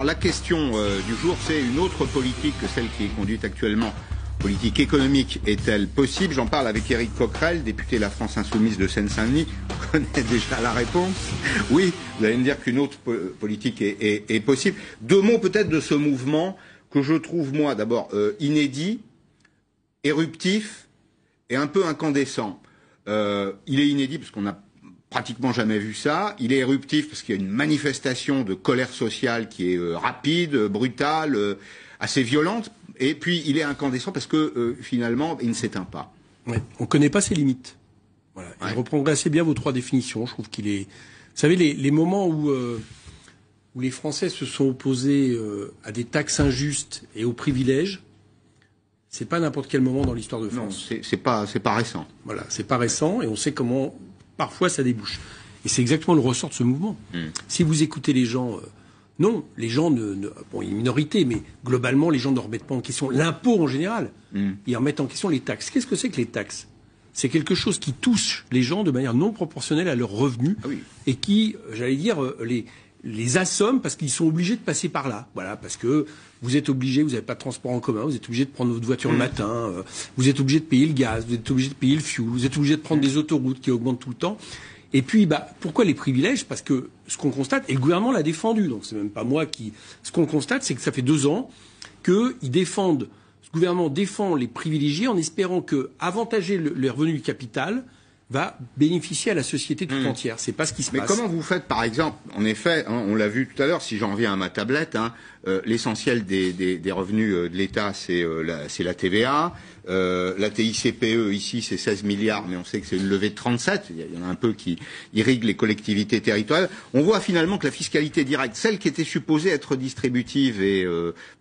la question du jour, c'est une autre politique que celle qui est conduite actuellement. Politique économique est-elle possible? J'en parle avec Éric Coquerel, député de la France Insoumise de Seine-Saint-Denis. Vous connaissez déjà la réponse. Oui, vous allez me dire qu'une autre politique est possible. Deux mots peut-être de ce mouvement que je trouve, moi, d'abord inédit, éruptif et un peu incandescent. Il est inédit parce qu'on n'a pratiquement jamais vu ça. Il est éruptif parce qu'il y a une manifestation de colère sociale qui est rapide, brutale, assez violente. Et puis il est incandescent parce que finalement il ne s'éteint pas. Ouais, on ne connaît pas ses limites. Voilà. Ouais. Je reprendrai assez bien vos trois définitions. Je trouve qu'il est. Vous savez, les moments où les Français se sont opposés à des taxes injustes et aux privilèges, c'est pas n'importe quel moment dans l'histoire de France. Non, c'est pas récent. Voilà, c'est pas récent et on sait comment parfois ça débouche. Et c'est exactement le ressort de ce mouvement. Si vous écoutez les gens. Non, les gens bon, il y a une minorité, mais globalement, les gens ne remettent pas en question l'impôt en général. Ils remettent en question les taxes. Qu'est-ce que c'est que les taxes? C'est quelque chose qui touche les gens de manière non proportionnelle à leurs revenus et qui, j'allais dire, les assomme parce qu'ils sont obligés de passer par là. Voilà, parce que vous êtes obligé, vous n'avez pas de transport en commun, vous êtes obligé de prendre votre voiture le matin, vous êtes obligé de payer le gaz, vous êtes obligé de payer le fuel, vous êtes obligé de prendre des autoroutes qui augmentent tout le temps. Et puis, pourquoi les privilèges? Parce que ce qu'on constate, et le gouvernement l'a défendu, donc c'est même pas moi qui... Ce qu'on constate, c'est que ça fait 2 ans qu'ils défendent, ce gouvernement défend les privilégiés en espérant que avantager les revenus du capital va bénéficier à la société tout entière. C'est pas ce qui se passe. Mais comment vous faites, par exemple, en effet, on l'a vu tout à l'heure, si j'en reviens à ma tablette, l'essentiel des revenus de l'État, c'est la TVA. La TICPE, ici, c'est 16 milliards, mais on sait que c'est une levée de 37. Il y en a un peu qui irriguent les collectivités territoriales. On voit finalement que la fiscalité directe, celle qui était supposée être distributive et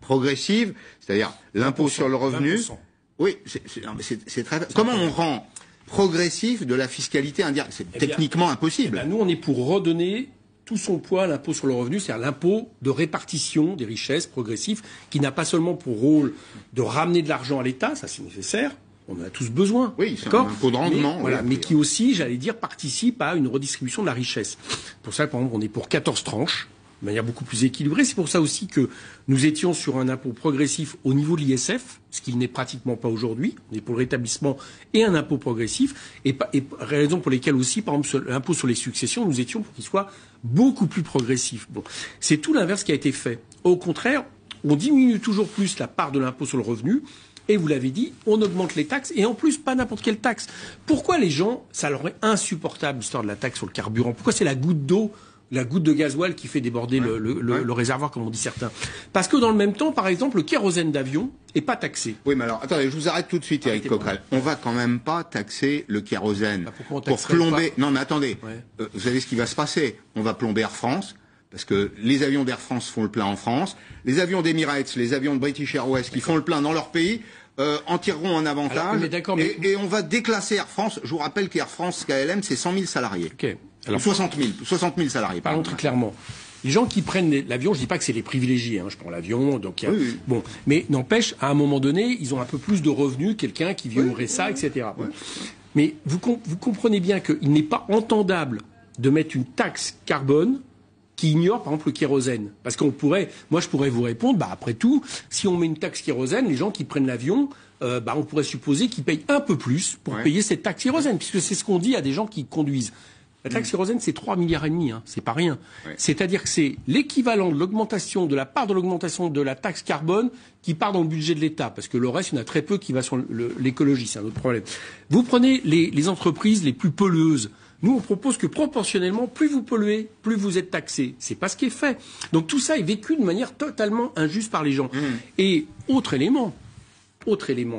progressive, c'est-à-dire l'impôt sur le revenu... 20%. Oui, c'est très... Comment on rend progressif de la fiscalité indirecte? C'est techniquement impossible. Nous, on est pour redonner tout son poids à l'impôt sur le revenu, c'est-à-dire l'impôt de répartition des richesses progressif, qui n'a pas seulement pour rôle de ramener de l'argent à l'État, ça c'est nécessaire, on en a tous besoin. Oui, c'est un impôt de rendement. Mais qui aussi, j'allais dire, participe à une redistribution de la richesse. Pour ça, par exemple, on est pour 14 tranches, de manière beaucoup plus équilibrée. C'est pour ça aussi que nous étions sur un impôt progressif au niveau de l'ISF, ce qu'il n'est pratiquement pas aujourd'hui. On est pour le rétablissement et un impôt progressif. Et raison pour lesquelles aussi, par exemple, l'impôt sur les successions, nous étions pour qu'il soit beaucoup plus progressif. Bon, c'est tout l'inverse qui a été fait. Au contraire, on diminue toujours plus la part de l'impôt sur le revenu. Et vous l'avez dit, on augmente les taxes, et en plus, pas n'importe quelle taxe. Pourquoi les gens, ça leur est insupportable, l'histoire de la taxe sur le carburant? Pourquoi c'est la goutte d'eau, la goutte de gasoil qui fait déborder le réservoir, comme on dit certains? Parce que dans le même temps, par exemple, le kérosène d'avion est pas taxé. Oui, mais alors, attendez, je vous arrête tout de suite, Éric Coquerel. On va quand même pas taxer le kérosène pour plomber... Non, mais attendez, vous savez ce qui va se passer? On va plomber Air France, parce que les avions d'Air France font le plein en France, les avions d'Emirates, les avions de British Airways qui font le plein dans leur pays, en tireront un avantage, et on va déclasser Air France. Je vous rappelle qu'Air France, KLM, c'est 100 000 salariés. Okay. Alors, 60 000 salariés. Parlons très clairement. Les gens qui prennent l'avion, je dis pas que c'est les privilégiés, je prends l'avion, donc bon, mais n'empêche, à un moment donné, ils ont un peu plus de revenus, quelqu'un qui vit au RSA, etc. Bon. Mais vous comprenez bien qu'il n'est pas entendable de mettre une taxe carbone qui ignore, par exemple, le kérosène. Parce qu'on pourrait, moi je pourrais vous répondre, après tout, si on met une taxe kérosène, les gens qui prennent l'avion, on pourrait supposer qu'ils payent un peu plus pour payer cette taxe kérosène, puisque c'est ce qu'on dit à des gens qui conduisent. La taxe kérosène, c'est 3,5 milliards, c'est pas rien. C'est-à-dire que c'est l'équivalent de l'augmentation, de la part de l'augmentation de la taxe carbone qui part dans le budget de l'État, parce que le reste, il y en a très peu qui va sur l'écologie, c'est un autre problème. Vous prenez les entreprises les plus pollueuses. Nous, on propose que proportionnellement, plus vous polluez, plus vous êtes taxé. C'est pas ce qui est fait. Donc tout ça est vécu de manière totalement injuste par les gens. Et autre élément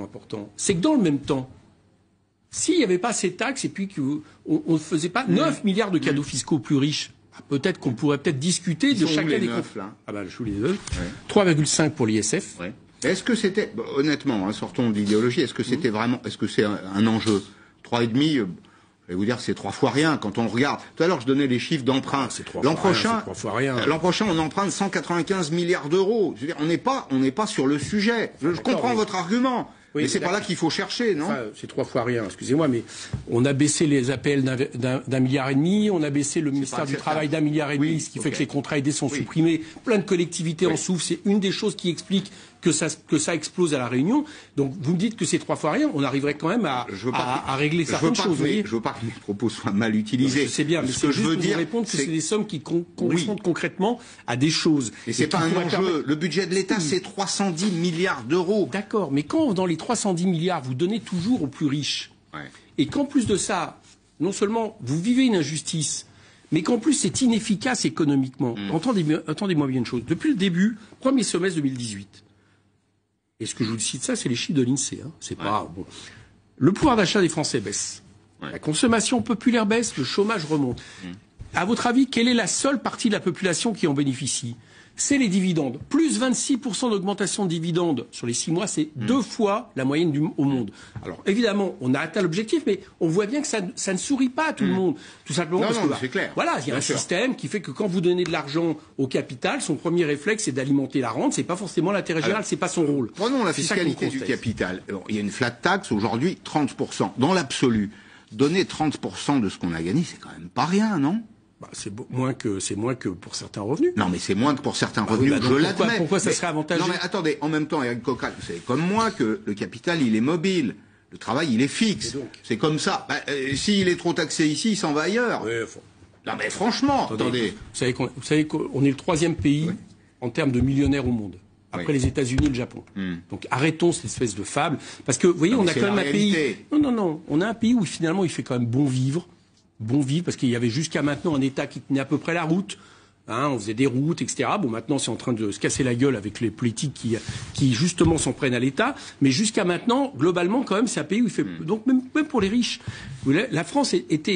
important, c'est que dans le même temps, s'il n'y avait pas ces taxes et puis qu'on ne faisait pas 9 milliards de cadeaux fiscaux aux plus riches, peut-être qu'on pourrait discuter de chacun des comptes. Je vous les donne. 3,5 pour l'ISF. Est-ce que c'était, honnêtement, sortons de l'idéologie, est-ce que c'était vraiment, est-ce que c'est un enjeu? 3,5, je vais vous dire, c'est 3 fois rien quand on regarde. Tout à l'heure, je donnais les chiffres d'emprunt. L'an prochain, on emprunte 195 milliards d'euros. Je veux dire, on n'est pas sur le sujet. Je comprends votre argument. Oui, mais c'est pas là qu'il faut chercher, non? Enfin, c'est 3 fois rien, excusez-moi, mais on a baissé les APL d'un milliard et demi, on a baissé le ministère du Travail d'1,5 milliard, ce qui fait que les contrats aidés sont supprimés, plein de collectivités en souffrent, c'est une des choses qui explique que ça explose à La Réunion. Donc vous me dites que c'est 3 fois rien, on arriverait quand même à régler certaines choses. Je veux pas que mes propos soient mal utilisés. Je sais bien, mais ce que je veux dire, répondre que c'est des sommes qui correspondent concrètement à des choses. Et c'est pas un enjeu. Le budget de l'État, c'est 310 milliards d'euros. D'accord, mais quand dans les 310 milliards, vous donnez toujours aux plus riches, et qu'en plus de ça, non seulement vous vivez une injustice, mais qu'en plus c'est inefficace économiquement. Entendez-moi bien une chose. Depuis le début, premier semestre 2018, et ce que je vous cite ça, c'est les chiffres de l'INSEE. C'est pas bon. Le pouvoir d'achat des Français baisse. La consommation populaire baisse, le chômage remonte. À votre avis, quelle est la seule partie de la population qui en bénéficie? C'est les dividendes. Plus 26% d'augmentation de dividendes sur les 6 mois, c'est 2 fois la moyenne au monde. Alors évidemment, on a atteint l'objectif, mais on voit bien que ça ne sourit pas à tout le monde. Tout simplement parce que c'est clair. Voilà, il y a un système qui fait que quand vous donnez de l'argent au capital, son premier réflexe c'est d'alimenter la rente. C'est pas forcément l'intérêt général, c'est pas son rôle. Prenons la fiscalité du capital. Il y a une flat tax aujourd'hui, 30%. Dans l'absolu, donner 30% de ce qu'on a gagné, c'est quand même pas rien, non? C'est moins que pour certains revenus. Non, mais c'est moins que pour certains revenus. Je l'admets. Pourquoi ça serait avantageux? Non, mais attendez. En même temps, Éric Coquerel, vous savez comme moi que le capital, il est mobile. Le travail, il est fixe. C'est comme ça. S'il est trop taxé ici, il s'en va ailleurs. Non, mais franchement, attendez. Vous savez qu'on est le 3e pays en termes de millionnaires au monde. Après les États-Unis et le Japon. Donc arrêtons cette espèce de fable. Parce que, vous voyez, on a quand même un pays. Non. On a un pays où finalement il fait quand même bon vivre, parce qu'il y avait jusqu'à maintenant un État qui tenait à peu près la route. On faisait des routes, etc. Bon, maintenant, c'est en train de se casser la gueule avec les politiques qui justement s'en prennent à l'État. Mais jusqu'à maintenant, globalement, quand même, c'est un pays où il fait... Donc, même pour les riches. La France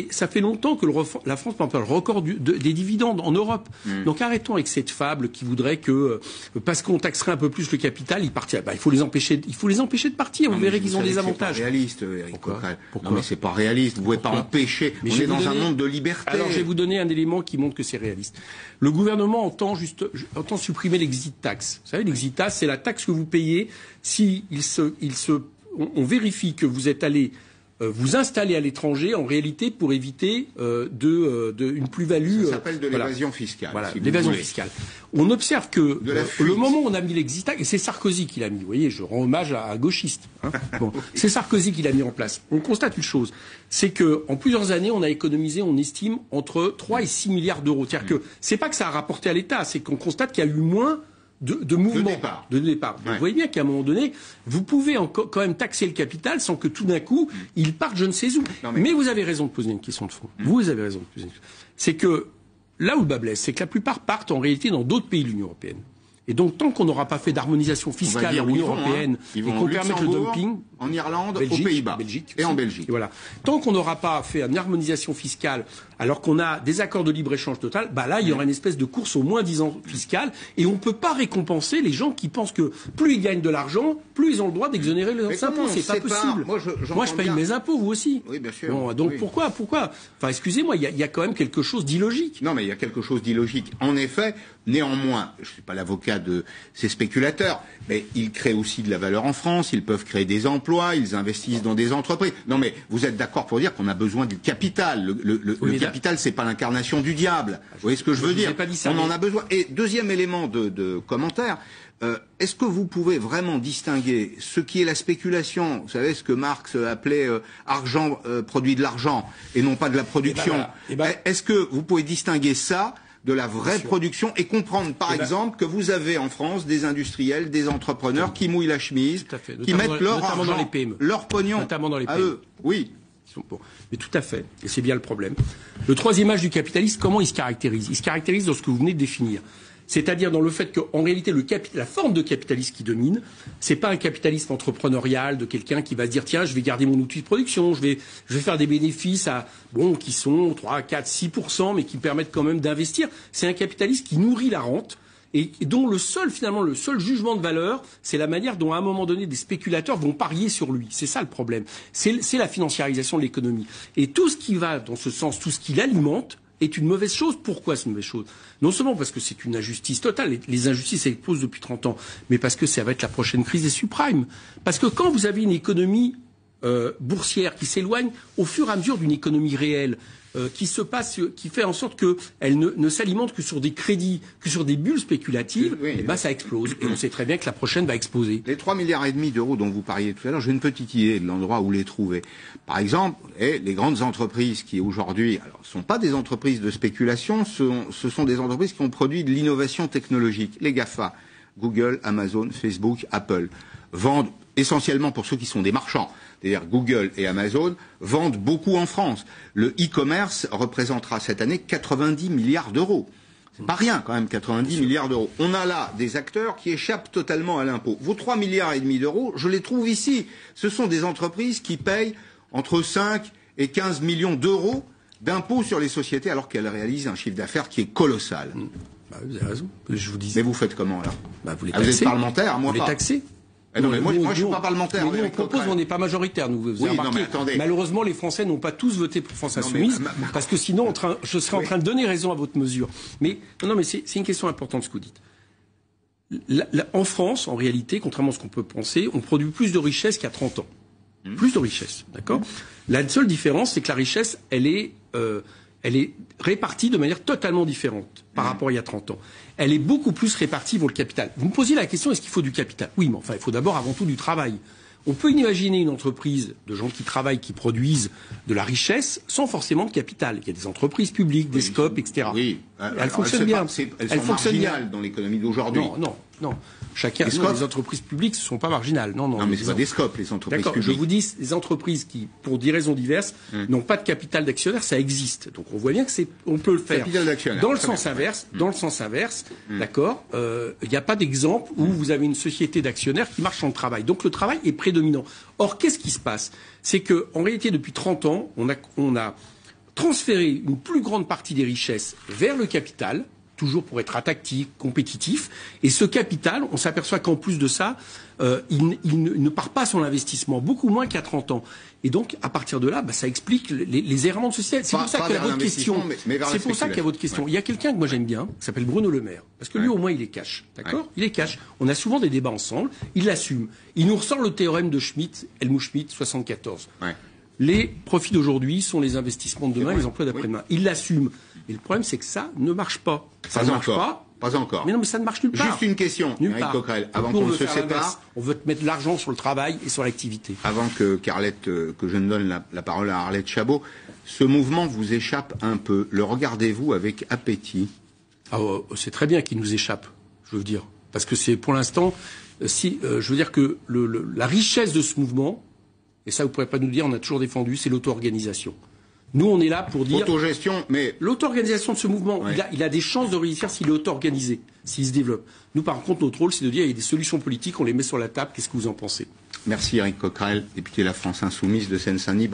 ça fait longtemps que la France prend le record des dividendes en Europe. Donc, arrêtons avec cette fable qui voudrait que, parce qu'on taxerait un peu plus le capital, ils partiraient. Il faut les empêcher de partir. Vous verrez qu'ils ont des avantages. C'est pas réaliste, Éric Coquerel. Non, mais c'est pas réaliste. Vous pouvez pas empêcher. On est dans un monde de liberté. Alors, je vais vous donner un élément qui montre que c'est réaliste. Le gouvernement entend supprimer l'exit tax. Vous savez, l'exit tax, c'est la taxe que vous payez si on vérifie que vous êtes allé vous installer à l'étranger en réalité pour éviter une plus-value. Ça s'appelle de l'évasion fiscale. Voilà, l'évasion fiscale. On observe que le moment où on a mis l'exit tax, et c'est Sarkozy qui l'a mis, vous voyez, je rends hommage à un gauchiste. C'est Sarkozy qui l'a mis en place. On constate une chose, c'est que en plusieurs années, on a économisé, on estime, entre 3 et 6 milliards d'euros. C'est-à-dire que c'est pas que ça a rapporté à l'État, c'est qu'on constate qu'il y a eu moins de mouvements, de départ. Vous voyez bien qu'à un moment donné, vous pouvez quand même taxer le capital sans que tout d'un coup, il parte je ne sais où. Mais vous avez raison de poser une question de fond. Vous avez raison de poser une question. C'est que là où le bas blesse, c'est que la plupart partent en réalité dans d'autres pays de l'Union européenne. Et donc, tant qu'on n'aura pas fait d'harmonisation fiscale dans l'Union européenne et qu'on permette le dumping, en Irlande, aux Pays-Bas et en Belgique. Et voilà. Tant qu'on n'aura pas fait une harmonisation fiscale, alors qu'on a des accords de libre-échange total, là, il y aura une espèce de course au moins-disant fiscal et on ne peut pas récompenser les gens qui pensent que plus ils gagnent de l'argent, plus ils ont le droit d'exonérer leurs impôts. C'est pas possible. Moi, je paye mes impôts, vous aussi. Oui, bien sûr. Bon, donc pourquoi Enfin, excusez-moi, il y a quand même quelque chose d'illogique. Non, mais il y a quelque chose d'illogique. En effet, néanmoins, je ne suis pas l'avocat de ces spéculateurs, mais ils créent aussi de la valeur en France, ils peuvent créer des emplois, ils investissent dans des entreprises. Non, mais vous êtes d'accord pour dire qu'on a besoin du capital. Le capital, c'est pas l'incarnation du diable. Vous voyez ce que je veux dire? On en a besoin. Et deuxième élément de commentaire, est-ce que vous pouvez vraiment distinguer ce qui est la spéculation, vous savez ce que Marx appelait argent produit de l'argent et non pas de la production. Est-ce que vous pouvez distinguer ça de la vraie production et comprendre, par exemple, que vous avez en France des industriels, des entrepreneurs qui mouillent la chemise, qui mettent leur argent, leur pognon notamment dans les à eux. Oui. Bon. Mais tout à fait, et c'est bien le problème. Le troisième âge du capitalisme, comment il se caractérise? Il se caractérise dans ce que vous venez de définir. C'est-à-dire dans le fait qu'en réalité, la forme de capitalisme qui domine, c'est pas un capitalisme entrepreneurial de quelqu'un qui va se dire tiens, je vais garder mon outil de production, je vais faire des bénéfices qui sont 3, 4, 6%, mais qui permettent quand même d'investir. C'est un capitalisme qui nourrit la rente et dont le seul jugement de valeur, c'est la manière dont à un moment donné des spéculateurs vont parier sur lui. C'est ça le problème. C'est la financiarisation de l'économie. Et tout ce qui va dans ce sens, tout ce qui l'alimente, est une mauvaise chose. Pourquoi c'est une mauvaise chose? Non seulement parce que c'est une injustice totale, les injustices explosent depuis 30 ans, mais parce que ça va être la prochaine crise des subprimes. Parce que quand vous avez une économie boursière qui s'éloigne au fur et à mesure d'une économie réelle, qui se passe, qui fait en sorte qu'elle ne s'alimente que sur des crédits, que sur des bulles spéculatives, et ben ça explose. Et on sait très bien que la prochaine va exploser. Les 3,5 milliards d'euros dont vous parliez tout à l'heure, j'ai une petite idée de l'endroit où les trouver. Par exemple, les grandes entreprises qui aujourd'hui, alors, ne sont pas des entreprises de spéculation, ce sont des entreprises qui ont produit de l'innovation technologique. Les GAFA, Google, Amazon, Facebook, Apple, vendent essentiellement pour ceux qui sont des marchands. C'est-à-dire Google et Amazon vendent beaucoup en France. Le e-commerce représentera cette année 90 milliards d'euros. C'est pas rien quand même, 90 milliards d'euros. On a là des acteurs qui échappent totalement à l'impôt. Vos 3,5 milliards d'euros, je les trouve ici. Ce sont des entreprises qui payent entre 5 et 15 millions d'euros d'impôts sur les sociétés alors qu'elles réalisent un chiffre d'affaires qui est colossal. Bah, vous avez raison. Je vous disais. Mais vous faites comment là? Bah, vous les taxez. Vous êtes parlementaire, moi vous pas. Les taxez. Non, mais moi je suis pas parlementaire. Mais nous, on propose, on n'est pas majoritaire. Nous, vous avez remarqué. Malheureusement, les Français n'ont pas tous voté pour France Insoumise, parce que sinon, je serais en train de donner raison à votre mesure. Mais non, mais c'est une question importante ce que vous dites. En France, en réalité, contrairement à ce qu'on peut penser, on produit plus de richesse qu'il y a 30 ans. Plus de richesse, d'accord. La seule différence, c'est que la richesse, elle est répartie de manière totalement différente par rapport à il y a 30 ans. Elle est beaucoup plus répartie pour le capital. Vous me posiez la question, est-ce qu'il faut du capital? Oui, mais enfin, il faut d'abord avant tout du travail. On peut imaginer une entreprise de gens qui travaillent, qui produisent de la richesse sans forcément de capital. Il y a des entreprises publiques, des scopes, etc. Oui, elles fonctionnent bien. Elles sont marginales dans l'économie d'aujourd'hui. Non. Les entreprises publiques ne sont pas marginales. Non, mais c'est pas des scopes, les entreprises publiques. Je vous dis, les entreprises qui, pour des raisons diverses, n'ont pas de capital d'actionnaire, ça existe. Donc on voit bien que on peut le faire. Capital d'actionnaire. Dans le sens inverse, d'accord, il n'y a pas d'exemple où vous avez une société d'actionnaires qui marche sans le travail. Donc le travail est prédominant. Or, qu'est-ce qui se passe? C'est que, en réalité, depuis 30 ans, on a transféré une plus grande partie des richesses vers le capital, toujours pour être attractif, compétitif. Et ce capital, on s'aperçoit qu'en plus de ça, il ne part pas son investissement, beaucoup moins qu'il y a 30 ans. Et donc, à partir de là, ça explique les errements de société. C'est pour ça qu'il y a votre question. C'est pour ça qu'il y a votre question. Il y a quelqu'un que moi j'aime bien, qui s'appelle Bruno Le Maire. Parce que lui, au moins, il est cash. D'accord? Il est cash. On a souvent des débats ensemble. Il l'assume. Il nous ressort le théorème de Schmitt, Helmut Schmitt, 74. Les profits d'aujourd'hui sont les investissements de demain, les emplois d'après-demain. Il l'assume. Et le problème, c'est que ça ne marche pas. Ça ne marche pas. Pas encore. Mais non, mais ça ne marche nulle part. Juste une question, Eric Coquerel, avant qu'on ne se sépare. On veut mettre de l'argent sur le travail et sur l'activité. Avant que je ne donne la parole à Arlette Chabot, ce mouvement vous échappe un peu. Le regardez-vous avec appétit? C'est très bien qu'il nous échappe, je veux dire. Parce que c'est, pour l'instant, je veux dire que la richesse de ce mouvement, et ça vous ne pourrez pas nous dire, on a toujours défendu, c'est l'auto-organisation. Nous, on est là pour dire... Autogestion, mais... L'auto-organisation de ce mouvement, il a des chances de réussir s'il est auto-organisé, s'il se développe. Nous, par contre, notre rôle, c'est de dire, il y a des solutions politiques, on les met sur la table, qu'est-ce que vous en pensez? Merci Eric Coquerel, député de la France Insoumise de Seine-Saint-Denis.